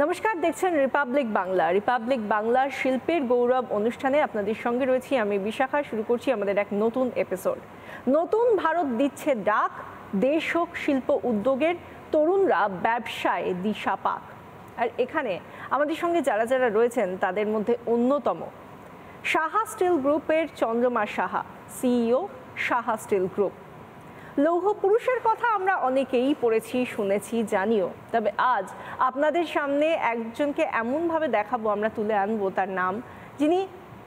নমস্কার, দেখছেন Republic Bangla. Republic বাংলার শিল্পের গৌরব অনুষ্ঠানে আপনাদের সঙ্গে রয়েছি আমি বিশাখা। শুরু করছি আমাদের এক নতুন এপিসোড। নতুন ভারত দিচ্ছে ডাক, দেশ হোক শিল্প উদ্যোগের, তরুণরা ব্যবসায় দিশা পাক। আর এখানে আমাদের সঙ্গে যারা যারা রয়েছেন তাদের মধ্যে অন্যতম সাহা স্টিল গ্রুপের Chandrama Saha, CEO Saha steel group. লৌহ পুরুষের কথা আমরা অনেকেই পড়েছি, শুনেছি, জানিও। তবে আজ আপনাদের সামনে একজনকে এমনভাবে দেখাবো, আমরা তুলে আনবো তার নাম, যিনি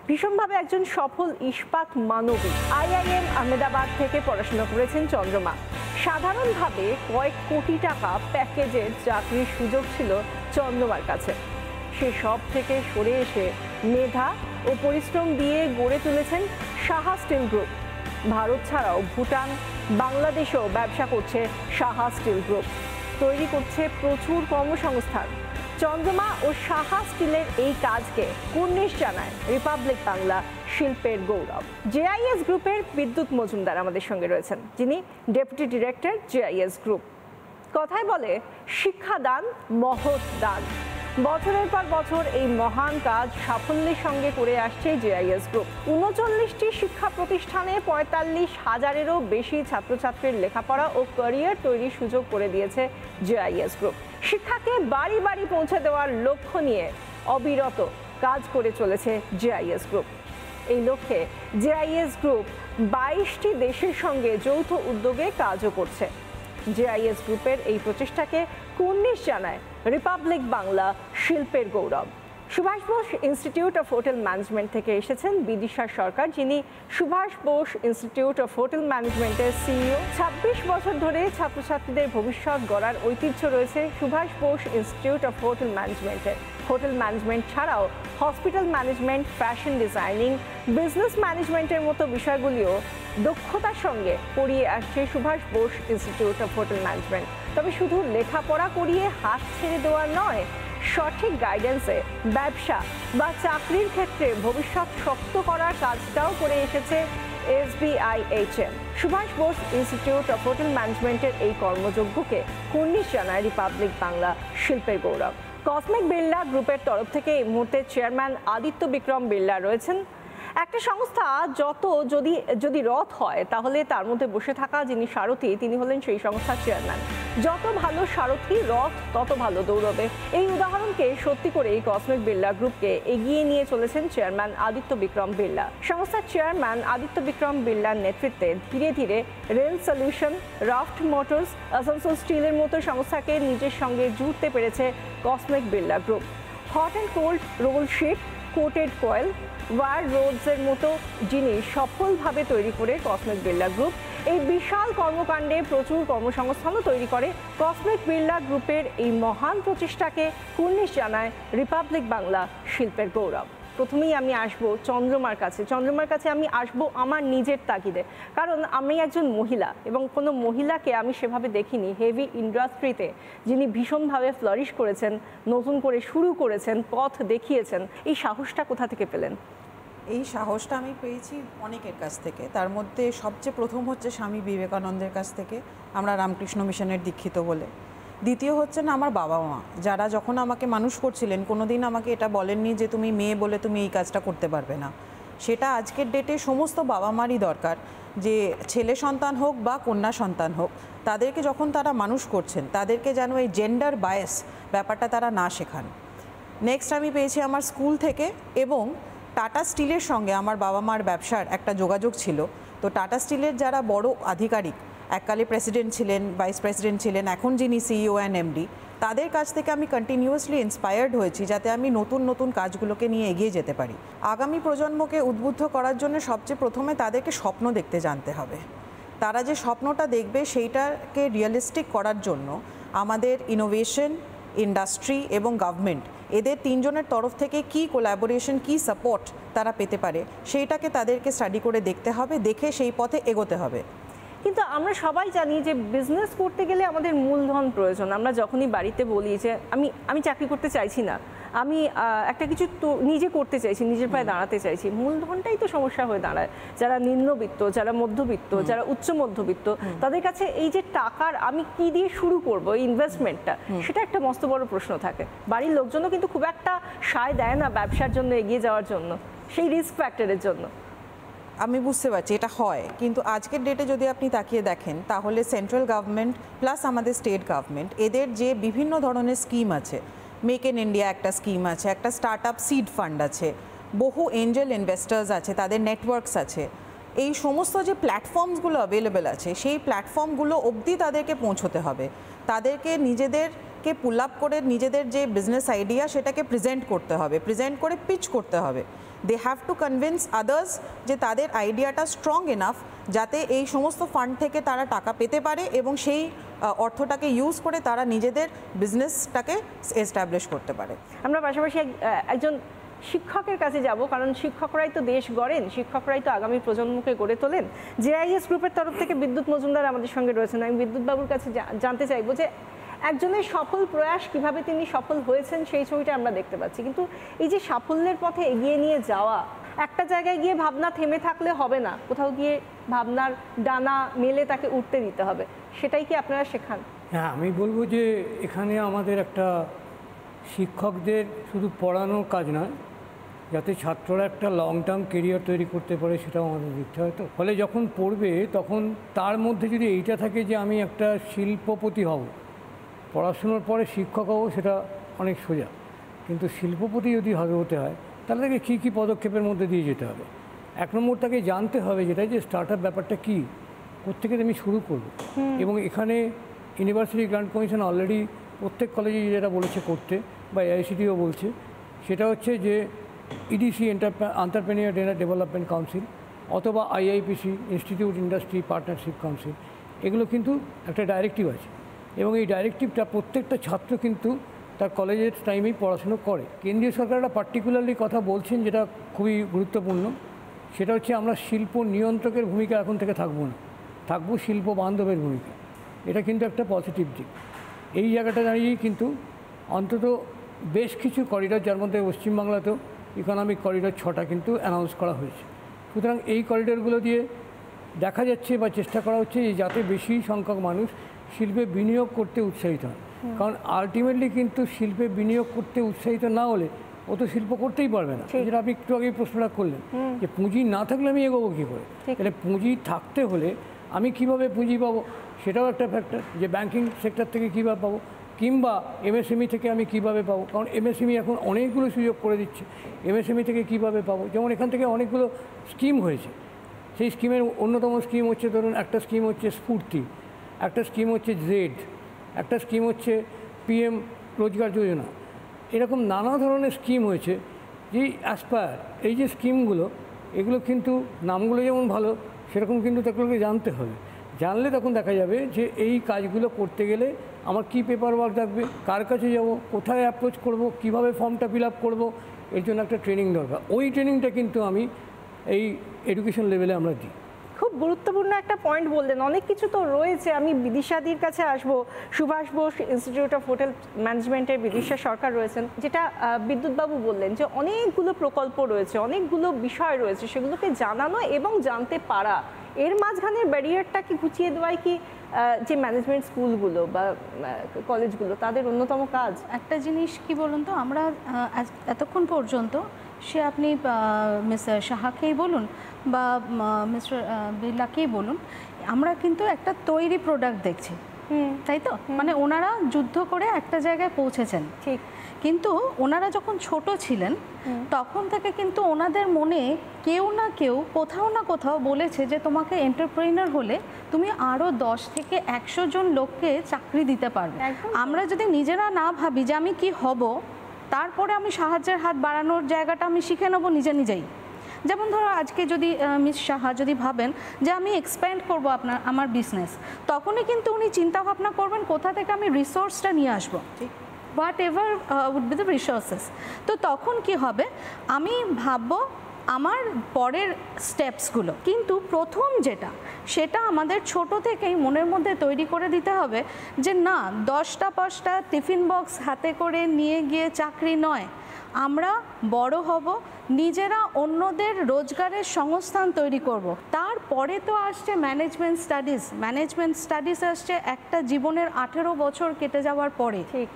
ভীষণভাবে একজন সফল ইস্পাত মানবী। IIM আহমেদাবাদ থেকে পড়াশোনা করেছেন চন্দ্রমা। সাধারণভাবে কয়েক কোটি টাকা প্যাকেজের চাকরির সুযোগ ছিল চন্দ্রমার কাছে। সে সব থেকে সরে এসে মেধা ও পরিশ্রম দিয়ে গড়ে তুলেছেন সাহা স্টিল গ্রুপ। ভারত ছাড়াও ভুটান, বাংলাদেশেও ব্যবসা করছে সাহা স্টিল গ্রুপ, তৈরি করছে প্রচুর কর্মসংস্থান। চন্দ্রমা ও সাহা স্টিলের এই কাজকে কুর্নিশ জানায় রিপাবলিক বাংলা শিল্পের গৌরব। JIS গ্রুপের বিদ্যুৎ মজুমদার আমাদের সঙ্গে রয়েছেন, যিনি ডেপুটি ডিরেক্টর JIS গ্রুপ। কথায় বলে শিক্ষাদান মহৎ দান। বছরের পর বছর এই মহান কাজ সাফল্যের সঙ্গে করে আসছে JIS গ্রুপ। 39টি শিক্ষা প্রতিষ্ঠানে 45,000-এরও বেশি ছাত্রছাত্রীর লেখাপড়া ও ক্যারিয়ার তৈরির সুযোগ করে দিয়েছে JIS গ্রুপ। শিক্ষাকে বাড়ি বাড়ি পৌঁছে দেওয়ার লক্ষ্য নিয়ে অবিরত কাজ করে চলেছে JIS গ্রুপ। এই লক্ষ্যে JIS গ্রুপ 22টি দেশের সঙ্গে যৌথ উদ্যোগে কাজও করছে। JIS গ্রুপের এই প্রচেষ্টাকে কুর্নিশ জানায় রিপাবলিক বাংলা শিল্পের গৌরব। Subhash Bose institute of hotel management থেকে এসেছেন বিদিশা সরকার, যিনি Subhash Bose institute of hotel ম্যানেজমেন্টের সিইও। 26 বছর ধরে ছাত্রছাত্রীদের ভবিষ্যৎ গড়ার ঐতিহ্য রয়েছে Subhash Bose institute of hotel ম্যানেজমেন্টের। হোটেল ম্যানেজমেন্ট ছাড়াও hospital management, fashion designing, business ম্যানেজমেন্টের মতো বিষয়গুলিও দক্ষতার সঙ্গে পড়িয়ে আসছে Subhash Bose institute of hotel management. তবে শুধু লেখাপড়া করিয়ে হাত ছেড়ে দেওয়া নয়, সঠিক গাইডেন্সে ব্যবসা বা চাকরির ক্ষেত্রে ভবিষ্যৎ শক্ত করার কাজটাও করে এসেছে SBIHM। Subhas Bose institute of hotel ম্যানেজমেন্টের এই কর্মযজ্ঞকে কুর্নিশ জানায় রিপাবলিক বাংলা শিল্পের গৌরব। কসমিক বিড়লা গ্রুপের তরফ থেকে এই মুহূর্তে চেয়ারম্যান আদিত্য বিক্রম বিড়লা রয়েছেন। একটা সংস্থা যত যদি রথ হয়, তাহলে তার মধ্যে বসে থাকা যিনি সারথি, তিনি হলেন সেই সংস্থার চেয়ারম্যান। যত ভালো সারথি, রথ তত ভালো দৌড়বে। এই উদাহরণকে সত্যি করে কসমিক বিড়লা গ্রুপকে এগিয়ে নিয়ে চলেছেন চেয়ারম্যান আদিত্য বিক্রম বিড়লা। সংস্থার চেয়ারম্যান আদিত্য বিক্রম বিড়লার নেতৃত্বে ধীরে ধীরে রেল সলিউশন, রাফট মোটরস, আসানসোল স্টিলের মতো সংস্থাকে নিজের সঙ্গে জুড়তে পেরেছে Cosmic Birla group. Hot and cold roll sheet, coated coil, wire রোডসের মতো জিনিস সফলভাবে তৈরি করে কসমিক বিড়লা গ্রুপ এই বিশাল কর্মকাণ্ডে প্রচুর কর্মসংস্থানও তৈরি করে। কসমিক বিড়লা গ্রুপের এই মহান প্রচেষ্টাকে কুর্নিশ জানায় রিপাবলিক বাংলা শিল্পের গৌরব। প্রথমেই আমি আসবো চন্দ্রমার কাছে। চন্দ্রমার কাছে আমি আসবো আমার নিজের তাগিদে, কারণ আমি একজন মহিলা এবং কোনো মহিলাকে আমি সেভাবে দেখিনি হেভি ইন্ডাস্ট্রিতে, যিনি ভীষণভাবে ফ্লারিশ করেছেন, নতুন করে শুরু করেছেন, পথ দেখিয়েছেন। এই সাহসটা কোথা থেকে পেলেন? এই সাহসটা আমি পেয়েছি অনেকের কাছ থেকে। তার মধ্যে সবচেয়ে প্রথম হচ্ছে স্বামী বিবেকানন্দের কাছ থেকে, আমরা রামকৃষ্ণ মিশনের দীক্ষিত বলে। দ্বিতীয় হচ্ছে না আমার বাবা মা, যারা যখন আমাকে মানুষ করছিলেন কোনোদিন আমাকে এটা বলেননি যে তুমি মেয়ে বলে তুমি এই কাজটা করতে পারবে না। সেটা আজকের ডেটে সমস্ত বাবা মারই দরকার, যে ছেলে সন্তান হোক বা কন্যা সন্তান হোক, তাদেরকে যখন তারা মানুষ করছেন তাদেরকে যেন এই জেন্ডার বায়াস ব্যাপারটা তারা না শেখান। নেক্সট আমি পেয়েছি আমার স্কুল থেকে, এবং টাটা স্টিলের সঙ্গে আমার বাবা মার ব্যবসার একটা যোগাযোগ ছিল। তো টাটা স্টিলের যারা বড় আধিকারিক, এককালে প্রেসিডেন্ট ছিলেন, ভাইস প্রেসিডেন্ট ছিলেন, এখন যিনি সিইও অ্যান্ড MD, তাদের কাছ থেকে আমি কন্টিনিউয়াসলি ইন্সপায়ার্ড হয়েছি যাতে আমি নতুন নতুন কাজগুলোকে নিয়ে এগিয়ে যেতে পারি। আগামী প্রজন্মকে উদ্বুদ্ধ করার জন্য সবচেয়ে প্রথমে তাদেরকে স্বপ্ন দেখতে জানতে হবে। তারা যে স্বপ্নটা দেখবে সেইটাকে রিয়েলিস্টিক করার জন্য আমাদের ইনোভেশন, ইন্ডাস্ট্রি এবং গভর্নমেন্ট, এদের তিনজনের তরফ থেকে কি কোল্যাবোরেশন, কি সাপোর্ট তারা পেতে পারে, সেইটাকে তাদেরকে স্টাডি করে দেখতে হবে, দেখে সেই পথে এগোতে হবে। কিন্তু আমরা সবাই জানি যে বিজনেস করতে গেলে আমাদের মূলধন প্রয়োজন। আমরা যখনই বাড়িতে বলি যে আমি চাকরি করতে চাইছি না, আমি একটা কিছু তো নিজে করতে চাইছি, নিজের পায়ে দাঁড়াতে চাইছি, মূলধনটাই তো সমস্যা হয়ে দাঁড়ায়। যারা নিম্নবিত্ত, যারা মধ্যবিত্ত, যারা উচ্চ মধ্যবিত্ত, তাদের কাছে এই যে টাকার আমি কি দিয়ে শুরু করব এই ইনভেস্টমেন্টটা, সেটা একটা মস্ত বড় প্রশ্ন থাকে। বাড়ির লোকজনও কিন্তু খুব একটা সায় দেয় না ব্যবসার জন্য এগিয়ে যাওয়ার জন্য, সেই রিস্ক ফ্যাক্টরের জন্য। আমি বুঝতে পারছি এটা হয়, কিন্তু আজকের ডেটে যদি আপনি তাকিয়ে দেখেন তাহলে সেন্ট্রাল গভর্নমেন্ট প্লাস আমাদের স্টেট গভর্নমেন্ট এদের যে বিভিন্ন ধরনের স্কিম আছে, মেক ইন ইন্ডিয়া একটা স্কিম আছে, একটা স্টার্ট আপ সিড ফান্ড আছে, বহু এঞ্জেল ইনভেস্টার্স আছে, তাদের নেটওয়ার্কস আছে, এই সমস্ত যে প্ল্যাটফর্মসগুলো অ্যাভেলেবেল আছে সেই প্ল্যাটফর্মগুলো অবধি তাদেরকে পৌঁছতে হবে। তাদেরকে নিজেদেরকে পুল আপ করে নিজেদের যে বিজনেস আইডিয়া সেটাকে প্রেজেন্ট করতে হবে, প্রেজেন্ট করে পিচ করতে হবে। They have to convince others যে তাদের আইডিয়াটা স্ট্রং এনাফ যাতে এই সমস্ত ফান্ড থেকে তারা টাকা পেতে পারে এবং সেই অর্থটাকে ইউজ করে তারা নিজেদের বিজনেসটাকে এস্টাবলিশ করতে পারে। আমরা পাশাপাশি একজন শিক্ষকের কাছে যাব, কারণ শিক্ষকরাই তো দেশ গড়েন, শিক্ষকরাই তো আগামী প্রজন্মকে গড়ে তোলেন। জেআইএস গ্রুপের তরফ থেকে বিদ্যুৎ মজুমদার আমাদের সঙ্গে রয়েছেন। আমি বিদ্যুৎ বাবুর কাছে জানতে চাইবো যে একজনের সফল প্রয়াস কিভাবে তিনি সফল হয়েছেন সেই ছবিটা আমরা দেখতে পাচ্ছি, কিন্তু এই যে সাফল্যের পথে এগিয়ে নিয়ে যাওয়া, একটা জায়গায় গিয়ে ভাবনা থেমে থাকলে হবে না, কোথাও গিয়ে ভাবনার ডানা মেলে তাকে উঠতে দিতে হবে, সেটাই কি আপনারা শেখান? হ্যাঁ, আমি বলবো যে এখানে আমাদের একটা শিক্ষকদের শুধু পড়ানোর কাজ নয়, যাতে ছাত্ররা একটা লং টার্ম কেরিয়ার তৈরি করতে পারে সেটাও আমাদের দেখতে হয়। তো ফলে যখন পড়বে তখন তার মধ্যে যদি এইটা থাকে যে আমি একটা শিল্পপতি হব, পড়াশুনোর পরে শিক্ষক হব, সেটা অনেক সোজা, কিন্তু শিল্পপতি যদি হতে হয় তাহলে তাকে কী কী পদক্ষেপের মধ্যে দিয়ে যেতে হবে। এক নম্বর তাকে জানতে হবে যেটা যে স্টার্ট আপ ব্যাপারটা কী, কোত্থেকে আমি শুরু করব। এবং এখানে ইউনিভার্সিটি গ্রান্ট কমিশন অলরেডি প্রত্যেক কলেজে যেটা বলেছে করতে, বা এআইসিটিও বলছে, সেটা হচ্ছে যে ইডিসি এন্টারপ্রেনিউর ডেভেলপমেন্ট কাউন্সিল অথবা আইআইপিসি ইনস্টিটিউট ইন্ডাস্ট্রি পার্টনারশিপ কাউন্সিল, এগুলো কিন্তু একটা ডাইরেক্টিভ আছে এবং এই ডাইরেক্টিভটা প্রত্যেকটা ছাত্র কিন্তু তার কলেজের টাইমেই পড়াশুনো করে। কেন্দ্রীয় সরকার একটা পার্টিকুলারলি কথা বলছেন যেটা খুবই গুরুত্বপূর্ণ, সেটা হচ্ছে আমরা শিল্প নিয়ন্ত্রকের ভূমিকা এখন থেকে থাকবো না, থাকবো শিল্প বান্ধবের ভূমিকা। এটা কিন্তু একটা পজিটিভ দিক। এই জায়গাটা দাঁড়িয়েই কিন্তু অন্তত বেশ কিছু করিডর, যার মধ্যে পশ্চিমবাংলাতেও ইকোনমিক করিডর 6টা কিন্তু অ্যানাউন্স করা হয়েছে। সুতরাং এই করিডরগুলো দিয়ে দেখা যাচ্ছে বা চেষ্টা করা হচ্ছে যে যাতে বেশি সংখ্যক মানুষ শিল্পে বিনিয়োগ করতে উৎসাহিত হয়। কারণ আলটিমেটলি কিন্তু শিল্পে বিনিয়োগ করতে উৎসাহিত না হলে ও তো শিল্প করতেই পারবে না। যেটা আপনি একটু আগে প্রশ্নটা করলেন যে পুঁজি না থাকলে আমি এগোবো কী করে, তাহলে পুঁজি থাকতে হলে আমি কিভাবে পুঁজি পাবো সেটাও একটা ফ্যাক্টর, যে ব্যাংকিং সেক্টর থেকে কীভাবে পাবো, কিংবা এমএসএমই থেকে আমি কিভাবে পাবো, কারণ এমএসএমই এখন অনেকগুলো সুযোগ করে দিচ্ছে। এমএসএমই থেকে কিভাবে পাবো, যেমন এখান থেকে অনেকগুলো স্কিম হয়েছে, সেই স্কিমের অন্যতম স্কিম হচ্ছে, ধরুন একটা স্কিম হচ্ছে স্ফূর্তি, একটা স্কিম হচ্ছে জেড, একটা স্কিম হচ্ছে পিএম রোজগার যোজনা, এরকম নানা ধরনের স্কিম হয়েছে। যে অ্যাসপায়ার, এই যে স্কিমগুলো, এগুলো কিন্তু নামগুলো যেমন ভালো সেরকম কিন্তু তাগুলোকে জানতে হবে। জানলে তখন দেখা যাবে যে এই কাজগুলো করতে গেলে আমার কী পেপার ওয়ার্ক থাকবে, কার কাছে যাব, কোথায় অ্যাপ্রোচ করব, কিভাবে ফর্মটা ফিল আপ করবো, এর জন্য একটা ট্রেনিং দরকার। ওই ট্রেনিংটা কিন্তু আমি এই এডুকেশন লেভেলে আমরা দিই। খুব গুরুত্বপূর্ণ একটা পয়েন্ট বললেন, অনেক কিছু তো রয়েছে। আমি বিদিশাদির কাছে আসবো। Subhas Bose institute of hotel ম্যানেজমেন্টের বিদিশা সরকার রয়েছেন, যেটা বিদ্যুৎবাবু বললেন যে অনেকগুলো প্রকল্প রয়েছে, অনেকগুলো বিষয় রয়েছে, সেগুলোকে জানানো এবং জানতে পারা, এর মাঝখানের ব্যারিয়ারটাকে ঘুচিয়ে দেওয়াই কি যে ম্যানেজমেন্ট স্কুলগুলো বা কলেজগুলো তাদের অন্যতম কাজ? একটা জিনিস কি বলুন তো, আমরা এতক্ষণ পর্যন্ত সে আপনি মিস্টার সাহাকেই বলুন বা মিস্টার বিড়লাকেই বলুন, আমরা কিন্তু একটা তৈরি প্রোডাক্ট দেখছি, তাই তো? মানে ওনারা যুদ্ধ করে একটা জায়গায় পৌঁছেছেন, ঠিক, কিন্তু ওনারা যখন ছোট ছিলেন তখন থেকে কিন্তু ওনাদের মনে কেউ না কেউ কোথাও না কোথাও বলেছে যে তোমাকে এন্টারপ্রেনার হলে তুমি আরও 10 থেকে 100 জন লোককে চাকরি দিতে পারবে। আমরা যদি নিজেরা না ভাবি যে আমি কি হব, তারপরে আমি সাহায্যের হাত বাড়ানোর জায়গাটা আমি শিখে নেব নিজেই। যেমন ধরো আজকে যদি মিস সাহা যদি ভাবেন যে আমি এক্সপ্যান্ড করব আমার বিজনেস, তখনই কিন্তু উনি চিন্তা ভাবনা করবেন কোথা থেকে আমি রিসোর্সটা নিয়ে আসবো, whatever would be the resources. তো তখন কি হবে, আমি ভাববো আমার পরের স্টেপসগুলো। কিন্তু প্রথম যেটা, সেটা আমাদের ছোট থেকেই মনের মধ্যে তৈরি করে দিতে হবে যে না, 10টা 5টা টিফিন বক্স হাতে করে নিয়ে গিয়ে চাকরি নয়, আমরা বড় হব, নিজেরা অন্যদের রোজগারের সংস্থান তৈরি করব। তারপরে তো আসছে ম্যানেজমেন্ট স্টাডিজ। ম্যানেজমেন্ট স্টাডিজ আসছে একটা জীবনের 18 বছর কেটে যাওয়ার পরে। ঠিক।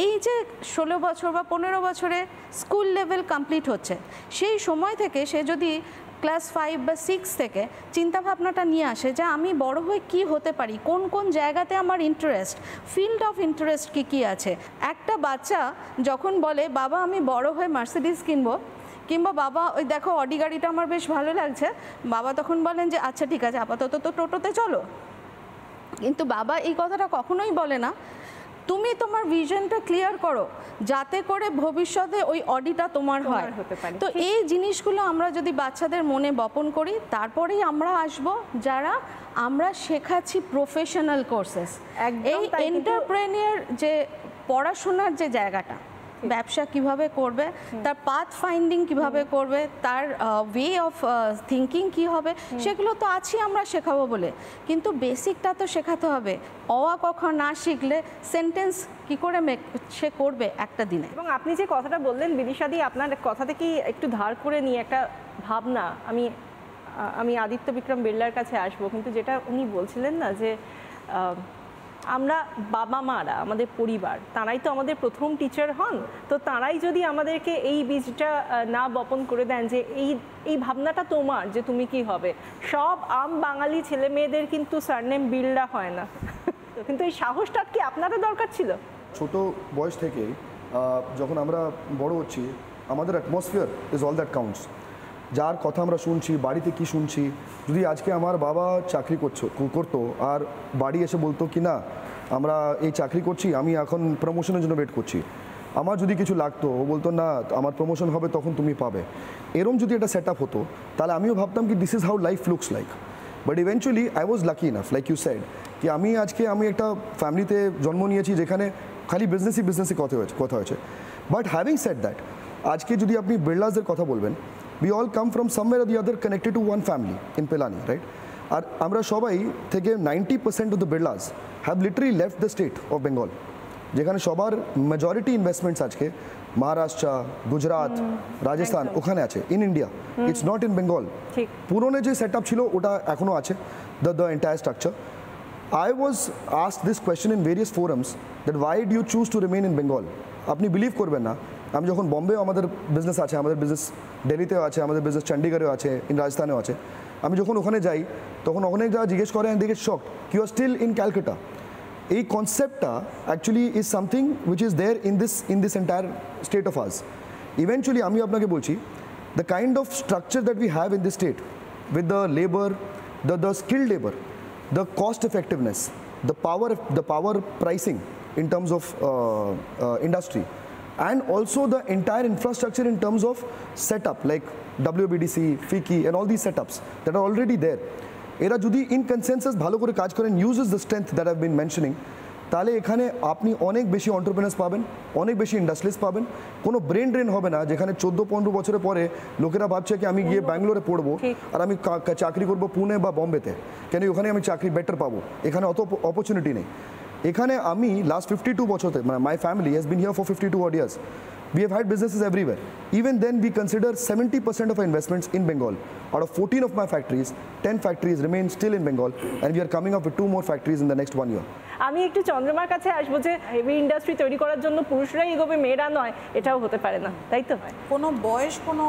এই যে 16 বছর বা 15 বছরে স্কুল লেভেল কমপ্লিট হচ্ছে, সেই সময় থেকে সে যদি ক্লাস 5 বা 6 থেকে চিন্তাভাবনাটা নিয়ে আসে যে আমি বড় হয়ে কি হতে পারি, কোন কোন জায়গাতে আমার ইন্টারেস্ট, ফিল্ড অফ ইন্টারেস্ট কী কী আছে। একটা বাচ্চা যখন বলে বাবা আমি বড় হয়ে মার্সিডিজ কিনবো, কিংবা বাবা ওই দেখো অডি গাড়িটা আমার বেশ ভালো লাগছে, বাবা তখন বলেন যে আচ্ছা ঠিক আছে আপাতত তো টোটোতে চলো। কিন্তু বাবা এই কথাটা কখনোই বলে না তুমি তোমার ভিশনটা ক্লিয়ার করো যাতে করে ভবিষ্যতে ওই অডিটা তোমার হয়। তো এই জিনিসগুলো আমরা যদি বাচ্চাদের মনে বপন করি, তারপরেই আমরা আসব যারা আমরা শেখাচ্ছি প্রফেশনাল কোর্সেস। এই এন্টারপ্রেনিয়ার যে পড়াশোনার যে জায়গাটা, ব্যবসা কিভাবে করবে, তার পাথ ফাইন্ডিং কিভাবে করবে, তার ওয়ে অফ থিঙ্কিং কি হবে, সেগুলো তো আছি আমরা শেখাবো বলে, কিন্তু বেসিকটা তো শেখাতে হবে। অ আ ক খ না শিখলে সেন্টেন্স কি করে সে করবে একটা দিনে। এবং আপনি যে কথাটা বললেন বিদিশাদি, আপনার কথা থেকেই একটু ধার করে নিয়ে একটা ভাবনা, আমি আদিত্য বিক্রম বিড়লার কাছে আসবো, কিন্তু যেটা উনি বলছিলেন না যে আমরা বাবা মারা, আমাদের পরিবার, তারাই তো আমাদের প্রথম টিচার হন। তো তারাই যদি আমাদেরকে এই বীজটা না বপন করে দেন যে এই ভাবনাটা তোমার, যে তুমি কি হবে। সব বাঙালি ছেলে মেয়েদের কিন্তু সারনেম বিড়লা হয় না, কিন্তু এই সাহসটা কি আপনাদের দরকার ছিল? ছোট বয়স থেকে যখন আমরা বড় হচ্ছি, আমাদের atmosphere is all that counts. যার কথা আমরা শুনছি, বাড়িতে কি শুনছি, যদি আজকে আমার বাবা চাকরি করতো আর বাড়ি এসে বলতো কি না আমরা এই চাকরি করছি, আমি এখন প্রমোশনের জন্য ওয়েট করছি, আমার যদি কিছু লাগতো ও বলতো না আমার প্রমোশন হবে তখন তুমি পাবে, এরম যদি একটা সেট আপ হতো, তাহলে আমিও ভাবতাম কি this is how life looks like. But eventually I was lucky enough, like you said, কি আমি একটা ফ্যামিলিতে জন্ম নিয়েছি যেখানে খালি বিজনেসই কথা হয়েছে। বাট হ্যাভিং সেড দ্যাট, আজকে যদি আপনি বিড়লাসদের কথা বলবেন, we all come from somewhere or the other connected to one family in Pilani, right? আর আমরা সবাই থেকে 90% of the Birlas have literally left the state of Bengal, যেখানে সবার মেজরিটি ইনভেস্টমেন্টস আজকে মহারাষ্ট্র, গুজরাট, রাজস্থান ওখানে আছে, in India, it's not in Bengal. পুরনো যে সেট আপ ছিল ওটা এখনও আছে, the entire structure. I was asked this question in various forums that why do you choose to remain in Bengal? আপনি বিলিভ করবেন না, আমি যখন বম্বেও আমাদের বিজনেস আছে, আমাদের বিজনেস দিল্লিতেও আছে, আমাদের বিজনেস চণ্ডীগড়েও আছে, রাজস্থানেও আছে, আমি যখন ওখানে যাই তখন অনেক যারা জিজ্ঞেস করে and they get shocked you are still in Calcutta. এই কনসেপ্টটা actually is something which is there in this entire state of us. Eventually আমি আপনাকে বলছি, the kind of structure that we have in this state with the labour, the skilled labour, the cost effectiveness, the power pricing in terms of industry, and also the entire infrastructure in terms of setup like WBDC, FICCI and all these setups that are already there. এরা যদি in consensus ভালো করে কাজ করেন, uses the strength that I've been mentioning, তাহলে এখানে আপনি অনেক বেশি এন্টারপ্রেনার্স পাবেন, অনেক বেশি ইন্ডাস্ট্রিজ পাবেন, কোনো ব্রেন ড্রেন হবে না, যেখানে 14-15 বছরের পরে লোকেরা ভাবছে কি আমি গিয়ে ব্যাঙ্গালোরে পড়বো আর আমি চাকরি করবো পুনে বা বম্বেতে, কেন ওখানে আমি চাকরি বেটার পাবো, এখানে অত অপরচুনিটি নেই। এখানে আমি লাস্ট 52 বছরতে, মানে my family has been here for 52 odd years. We have had businesses everywhere. Even then we consider 70% of our investments in Bengal. Out of 14 of my factories, 10 factories remain still in Bengal, and we are coming up with 2 more factories in the next 1 year. আমি একটু চন্দ্রমার কাছে আসবো যে heavy industry তৈরি করার জন্য পুরুষরাই এগোবে, মেয়েরা নয়, এটাও হতে পারে না, তাই তো? কোনো বয়স কোনো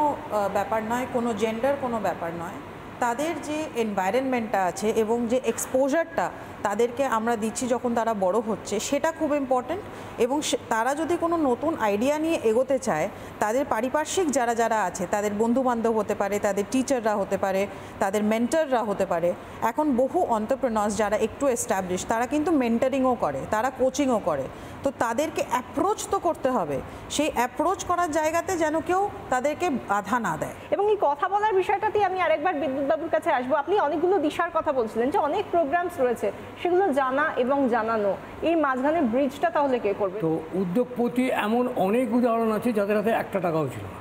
ব্যাপার নয়, কোনো জেন্ডার কোনো ব্যাপার নয়, তাদের যে এনভায়রনমেন্টটা আছে এবং যে এক্সপোজারটা তাদেরকে আমরা দিচ্ছি যখন তারা বড় হচ্ছে, সেটা খুব ইম্পর্ট্যান্ট। এবং তারা যদি কোনো নতুন আইডিয়া নিয়ে এগোতে চায়, তাদের পারিপার্শ্বিক যারা আছে, তাদের বন্ধুবান্ধব হতে পারে, তাদের টিচাররা হতে পারে, তাদের মেন্টররা হতে পারে। এখন বহু এন্টারপ্রেনার্স যারা একটু এস্টাবলিশ, তারা কিন্তু মেন্টরিংও করে, তারা কোচিংও করে। তো তাদেরকে অ্যাপ্রোচ তো করতে হবে, সেই অ্যাপ্রোচ করার জায়গাতে যেন কেউ তাদেরকে বাধা না দেয়। এবং এই কথা বলার বিষয়টাতেই আমি আরেকবার বিদ্যুৎবাবুর কাছে আসবো। আপনি অনেকগুলো দিশার কথা বলছিলেন যে অনেক প্রোগ্রামস রয়েছে, সেগুলো জানা এবং জানানো, এই মাঝখানে ব্রিজটা তাহলে কে করবে? তো উদ্যোগপতি এমন অনেক উদাহরণ আছে যাদের হাতে 1 টাকাও ছিল না,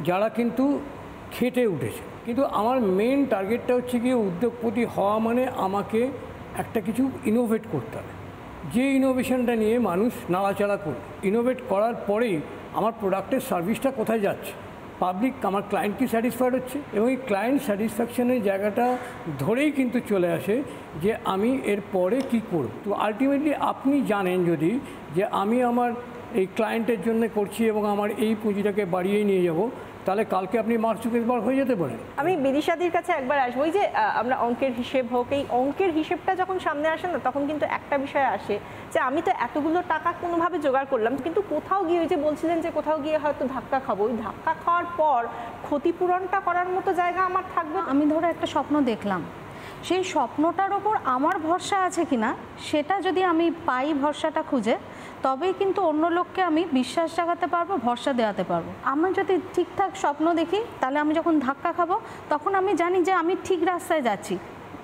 যারা কিন্তু খেটে উঠেছে। কিন্তু আমার মেন টার্গেটটা হচ্ছে গিয়ে উদ্যোগপতি হওয়া মানে আমাকে একটা কিছু ইনোভেট করতে হবে, যে ইনোভেশনটা নিয়ে মানুষ নাড়াচাড়া করবে। ইনোভেট করার পরেই আমার প্রোডাক্টের সার্ভিসটা কোথায় যাচ্ছে, পাবলিক আমার ক্লায়েন্ট কি স্যাটিসফাইড হচ্ছে, এবং এই ক্লায়েন্ট স্যাটিসফ্যাকশনের জায়গাটা ধরেই কিন্তু চলে আসে যে আমি এর পরে কী করব। তো আলটিমেটলি আপনি জানেন যদি যে আমি আমার এই ক্লায়েন্টের জন্য করছি এবং আমার এই পুঁজিটাকে বাড়িয়ে নিয়ে যাব, তাহলে কালকে আপনি মার্চুকের হয়ে যেতে পারেন। আমি বিদিশাদির কাছে একবার আসবো। এই যে আমরা অঙ্কের হিসেব হোক, এই অঙ্কের হিসেবটা যখন সামনে আসে না, তখন কিন্তু একটা বিষয় আসে যে আমি তো এতগুলো টাকা কোনোভাবে জোগাড় করলাম, কিন্তু কোথাও গিয়ে ওই যে বলছিলেন যে কোথাও গিয়ে হয়তো ধাক্কা খাবো, ওই ধাক্কা খাওয়ার পর ক্ষতিপূরণটা করার মতো জায়গা আমার থাকবে। আমি ধরো একটা স্বপ্ন দেখলাম, সেই স্বপ্নটার ওপর আমার ভরসা আছে কিনা সেটা যদি আমি পাই ভরসাটা খুঁজে, তবেই কিন্তু অন্য লোককে আমি বিশ্বাস জাগাতে পারবো, ভরসা দেওয়াতে পারবো। আমি যদি ঠিকঠাক স্বপ্ন দেখি, তাহলে আমি যখন ধাক্কা খাবো তখন আমি জানি যে আমি ঠিক রাস্তায় যাচ্ছি,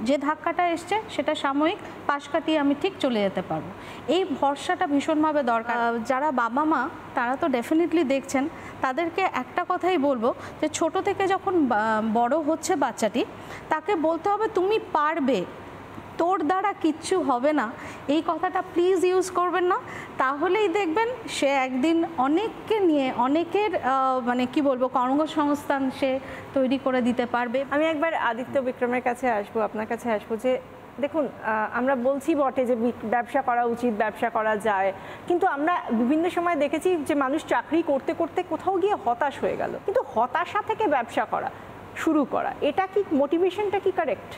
যে ধাক্কাটা এসছে সেটা সাময়িক, পাশ কাটিয়ে আমি ঠিক চলে যেতে পারবো। এই ভরসাটা ভীষণভাবে দরকার। যারা বাবা মা তারা তো ডেফিনেটলি দেখছেন, তাদেরকে একটা কথাই বলবো যে ছোট থেকে যখন বড় হচ্ছে বাচ্চাটি, তাকে বলতে হবে তুমি পারবে, তোর দ্বারা কিচ্ছু হবে না। এই কথাটা প্লিজ ইউজ করবেন না, তাহলেই দেখবেন সে একদিন অনেককে নিয়ে অনেকের মানে কি বলবো কর্মসংস্থান সে তৈরি করে দিতে পারবে। আমি একবার আদিত্য বিক্রমের কাছে আসবো, আপনার কাছে আসবো যে দেখুন আমরা বলছি বটে যে ব্যবসা করা উচিত, ব্যবসা করা যায়, কিন্তু আমরা বিভিন্ন সময় দেখেছি যে মানুষ চাকরি করতে করতে কোথাও গিয়ে হতাশ হয়ে গেল, কিন্তু হতাশা থেকে ব্যবসা করা শুরু করা, এটা কি মোটিভেশনটা কি কারেক্ট?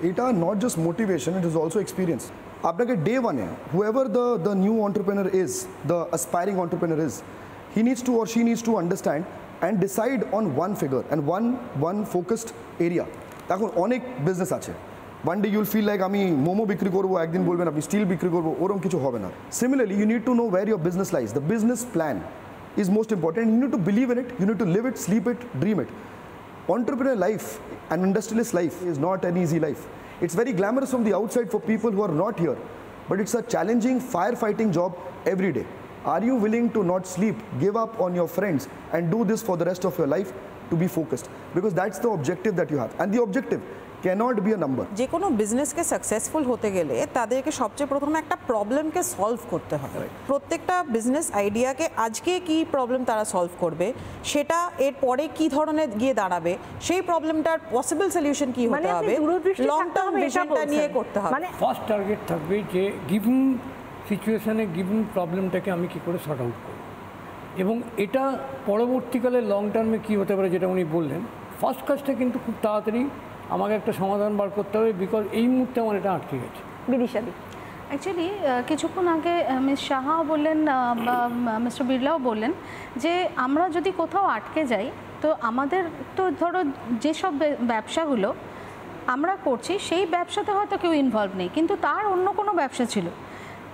এটা not just motivation, it is also experience. আপনাকে ডে ওয়ানে whoever the new entrepreneur is, the aspiring entrepreneur is, he needs to or she needs to understand and decide on one figure and one focused area. এখন অনেক business আছে, one day ইউল feel like আমি মোমো বিক্রি করবো, একদিন বলবেন আপনি still বিক্রি করবো, ওরকম কিছু হবে না। Similarly you need to know where your business lies, the business plan is most important. You need to believe in it, you need to live it, sleep it, dream it. Entrepreneur life and industrialist life is not an easy life. It's very glamorous from the outside for people who are not here, but it's a challenging firefighting job every day. Are you willing to not sleep, give up on your friends and do this for the rest of your life to be focused? Because that's the objective that you have, and the objective cannot be a number. যে কোনো বিজনেসকে successful হতে গেলে তাদেরকে সবচেয়ে প্রথমে একটা প্রবলেমকে solve করতে হবে। প্রত্যেকটা বিজনেস আইডিয়াকে আজকে কি প্রবলেম তারা সলভ করবে, সেটা এর পরে কি ধরনের গিয়ে দাঁড়াবে, সেই প্রবলেমটার পসিবল সলিউশন কি হতে হবে, লং টার্ম ভিশনটা নিয়ে করতে হবে। মানে ফার্স্ট টার্গেট থাকবে যে গিভেন সিচুয়েশনে গিভেন প্রবলেমটাকে আমি কি করে সর্ট আউট করব, এবং এটা পরবর্তীকালে লং টার্মে কী হতে পারে যেটা উনি বললেন। ফার্স্ট কাজটা কিন্তু খুব তাড়াতাড়ি আমাকে একটা সমাধান বার করতে হবে, বিকজ এই মুহূর্তে আমার এটা আটকে গেছে। বিদিশাদি, অ্যাকচুয়ালি কিছুক্ষণ আগে মিস সাহাও বললেন বা মিস্টার বিড়লাও বললেন যে আমরা যদি কোথাও আটকে যাই, তো আমাদের তো ধরো যেসব ব্যবসাগুলো আমরা করছি সেই ব্যবসাতে হয়তো কেউ ইনভলভ নেই, কিন্তু তার অন্য কোনো ব্যবসা ছিল,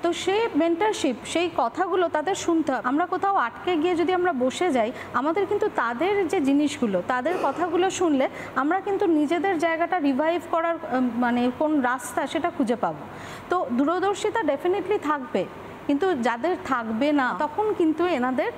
তো সেই মেন্টরশিপ, সেই কথাগুলো তাদের শুনতে হবে। আমরা কোথাও আটকে গিয়ে যদি আমরা বসে যাই, আমাদের কিন্তু তাদের যে জিনিসগুলো, তাদের কথাগুলো শুনলে আমরা কিন্তু নিজেদের জায়গাটা রিভাইভ করার মানে কোন রাস্তা সেটা খুঁজে পাবো। তো দূরদর্শিতা ডেফিনেটলি থাকবে, কিন্তু যাদের থাকবে না তখন কিন্তু এনাদের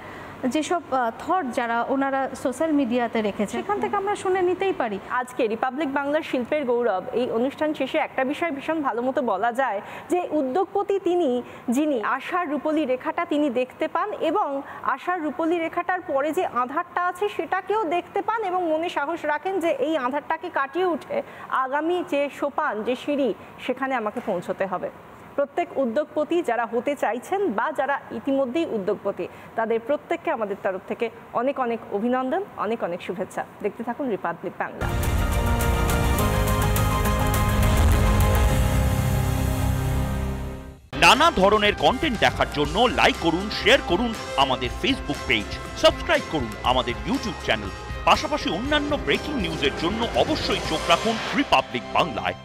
যেসব থট যারা ওনারা সোশ্যাল মিডিয়াতে রেখেছে সেখান থেকে আমরা শুনে নিতেই পারি। আজকে রিপাবলিক বাংলার শিল্পের গৌরব এই অনুষ্ঠান শেষে একটা বিষয় ভীষণ ভালো মতো বলা যায় যে উদ্যোগপতি তিনি, যিনি আশার রূপলি রেখাটা তিনি দেখতে পান, এবং আশার রূপলি রেখাটার পরে যে আঁধারটা আছে সেটাকেও দেখতে পান, এবং মনে সাহস রাখেন যে এই আঁধারটাকে কাটিয়ে উঠে আগামী যে সোপান, যে সিঁড়ি, সেখানে আমাকে পৌঁছতে হবে। প্রত্যেক উদ্যোগপতি যারা হতে চাইছেন বা যারা ইতিমধ্যেই উদ্যোগপতি, তাদের প্রত্যেককে আমাদের তরফ থেকে অনেক অনেক অভিনন্দন, অনেক অনেক শুভেচ্ছা। দেখতে থাকুন রিপাবলিক বাংলা। নানা ধরনের কন্টেন্ট দেখার জন্য লাইক করুন, শেয়ার করুন আমাদের ফেসবুক পেজ, সাবস্ক্রাইব করুন আমাদের ইউটিউব চ্যানেল। পাশাপাশি অন্যান্য ব্রেকিং নিউজের জন্য অবশ্যই চোখ রাখুন রিপাবলিক বাংলায়।